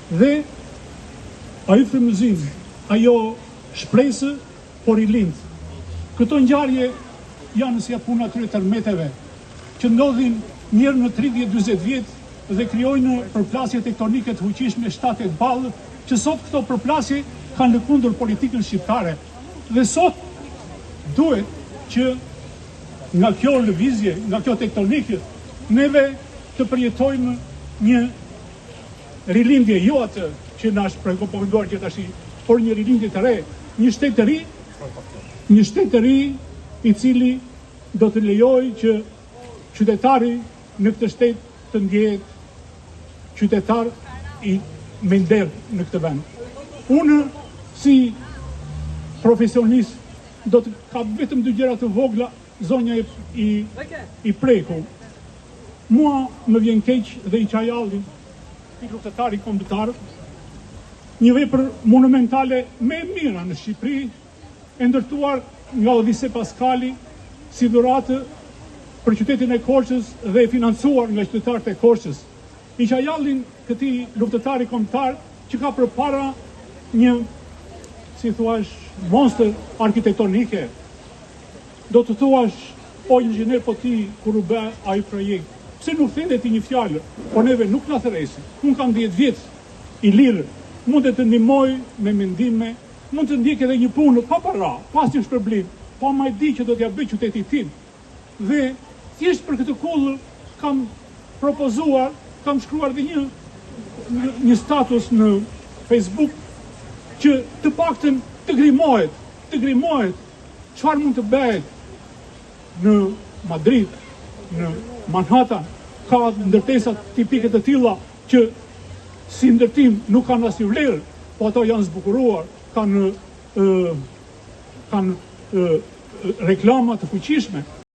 Dhe ai frymëzim, ajo shpresë por i lind. Këto ngjarje janë si puna atyre tërmeteve që ndodhin njërë në 30-40 vjet dhe krijojnë përplasje tektonike të fuqishme 7-8 ballë, që sot këto përplasje kanë lëkundur politikën shqiptare. Dhe sot duhet që nga kjo lëvizje, nga kjo tektonikë, neve të përjetojmë një rilindje, jo atë që na është prekopomenduar gjithashtu, por një rilindje të re, një shtet të ri i cili do të lejojë që qytetari në këtë shtet të ndjehet qytetar me nder në këtë vend. Unë si profesionist do të kam vetëm 2 gjëra të vogla, zonja i preku. Mua më vjen keq dhe i Çajalli, i luftëtari kombëtar, një vepër monumentale më e mira në Shqipëri, e ndërtuar nga Odise Paskali si dhuratë për qytetin e Korçës dhe e financuar nga qytetarët e Korçës. I Çajallin, këtij luftëtari kombëtar, që ka përpara një, si thuash, monster arkitektonike, do të thuash, o inxhinier, po ti kur u bë ai projekt, pse nuk thendet ti një fjalë? Po neve nuk na therresi. Unë kam 10 vjet i lirë, mund të ndihmoj me mendime, mund të ndjek edhe një punë pa para, pas një shpërblim, po ma e di që do t'ja bëj qytetit tim. Dhe thjesht për këtë kull kam propozuar, kam shkruar dhe një status në Facebook që të paktën të grimohet çfarë mund të bëhet në Madrid, në Manhattan. Ka ndërtesa tipike të tilla që si ndërtim nuk kanë asnjë vlerë, po ato janë zbukuruar, kanë reklama të fuqishme.